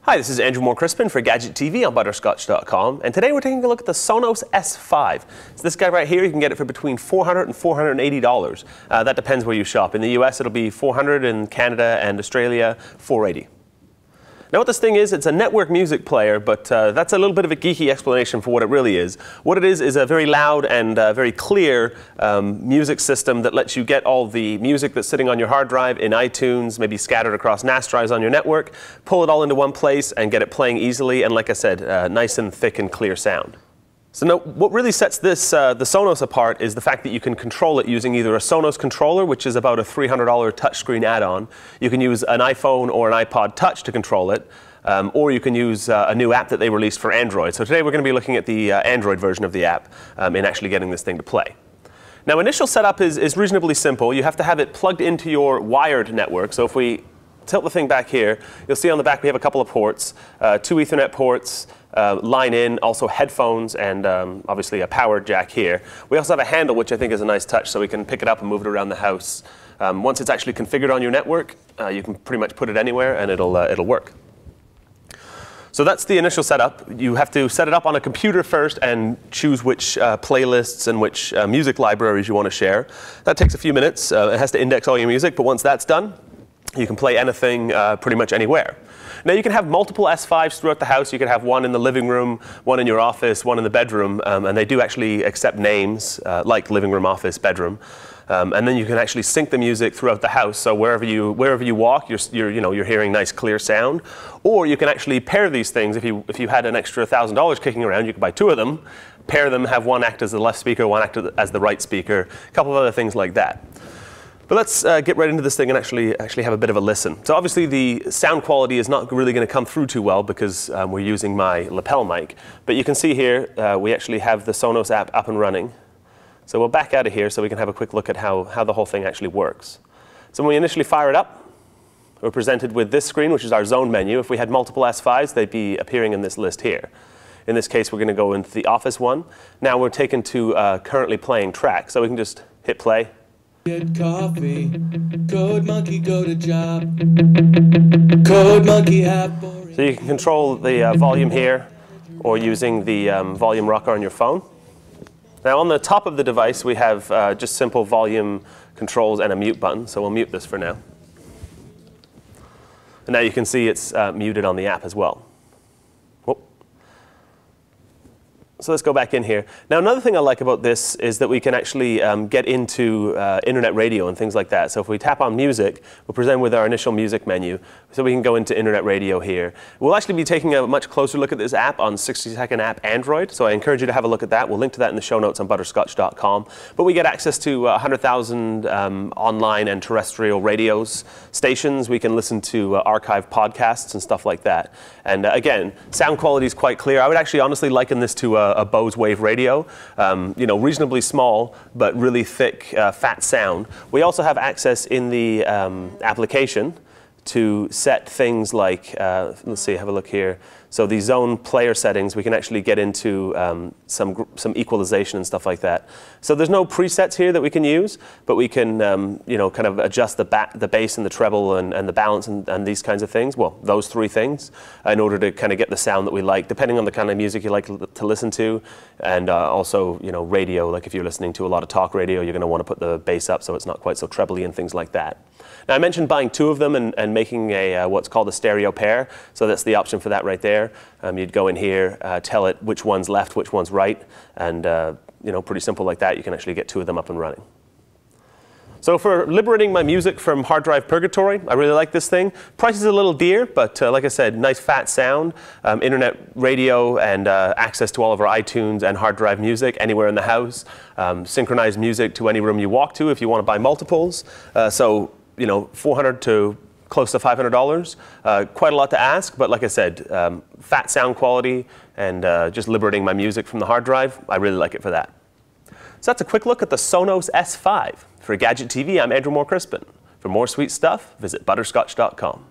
Hi, this is Andrew Moore-Crispin for Gadget TV on butterscotch.com, and today we're taking a look at the Sonos S5. It's this guy right here. You can get it for between $400 and $480. That depends where you shop. In the US, it'll be $400, in Canada and Australia, $480. Now what this thing is, it's a network music player, but that's a little bit of a geeky explanation for what it really is. What it is a very loud and very clear music system that lets you get all the music that's sitting on your hard drive in iTunes, maybe scattered across NAS drives on your network, pull it all into one place and get it playing easily, and like I said, nice and thick and clear sound. So now, what really sets this, the Sonos apart is the fact that you can control it using either a Sonos controller, which is about a $300 touchscreen add-on. You can use an iPhone or an iPod Touch to control it, or you can use a new app that they released for Android. So today we're going to be looking at the Android version of the app in actually getting this thing to play. Now, initial setup is reasonably simple. You have to have it plugged into your wired network. So if we tilt the thing back here, you'll see on the back we have a couple of ports, two Ethernet ports, line in, also headphones, and obviously a power jack here. We also have a handle, which I think is a nice touch, so we can pick it up and move it around the house. Once it's actually configured on your network, you can pretty much put it anywhere and it'll work. So that's the initial setup. You have to set it up on a computer first and choose which playlists and which music libraries you want to share. That takes a few minutes. It has to index all your music, but once that's done, you can play anything pretty much anywhere. Now you can have multiple S5s throughout the house. You can have one in the living room, one in your office, one in the bedroom, and they do actually accept names like living room, office, bedroom. And then you can actually sync the music throughout the house. So wherever you walk, you're hearing nice clear sound. Or you can actually pair these things. If you had an extra $1,000 kicking around, you could buy two of them, pair them, have one act as the left speaker, one act as the right speaker, a couple of other things like that. But let's get right into this thing and actually have a bit of a listen. So obviously the sound quality is not really going to come through too well because we're using my lapel mic. But you can see here we actually have the Sonos app up and running. So we'll back out of here so we can have a quick look at how the whole thing actually works. So when we initially fire it up, we're presented with this screen, which is our zone menu. If we had multiple S5s, they'd be appearing in this list here. In this case, we're going to go into the office one. Now we're taken to currently playing track. So we can just hit play. Get coffee, code monkey go to job, code monkey have boring. So you can control the volume here or using the volume rocker on your phone. Now on the top of the device we have just simple volume controls and a mute button, so we'll mute this for now. And now you can see it's muted on the app as well. So let's go back in here. Now another thing I like about this is that we can actually get into internet radio and things like that. So if we tap on music, we're presented with our initial music menu. So we can go into internet radio here. We'll actually be taking a much closer look at this app on 60-second app Android. So I encourage you to have a look at that. We'll link to that in the show notes on butterscotch.com. But we get access to 100,000 online and terrestrial radios, stations. We can listen to archived podcasts and stuff like that. And again, sound quality is quite clear. I would actually honestly liken this to a Bose Wave radio, reasonably small, but really thick, fat sound. We also have access in the application to set things like, let's see, have a look here. So the zone player settings, we can actually get into some equalization and stuff like that. So there's no presets here that we can use, but we can, kind of adjust the bass and the treble and the balance and these kinds of things. Well, those three things in order to kind of get the sound that we like, depending on the kind of music you like to listen to, and also, radio. Like if you're listening to a lot of talk radio, you're going to want to put the bass up so it's not quite so trebly and things like that. Now I mentioned buying two of them and making a what's called a stereo pair. So that's the option for that right there. You'd go in here, tell it which one's left, which one's right, and pretty simple like that. You can actually get two of them up and running. So for liberating my music from hard drive purgatory, I really like this thing. Price is a little dear, but like I said, nice fat sound, internet radio, and access to all of our iTunes and hard drive music anywhere in the house. Synchronized music to any room you walk to if you want to buy multiples. So $400 to close to $500. Quite a lot to ask, but like I said, fat sound quality and just liberating my music from the hard drive, I really like it for that. So that's a quick look at the Sonos S5. For Gadget TV, I'm Andrew Moore-Crispin. For more sweet stuff, visit butterscotch.com.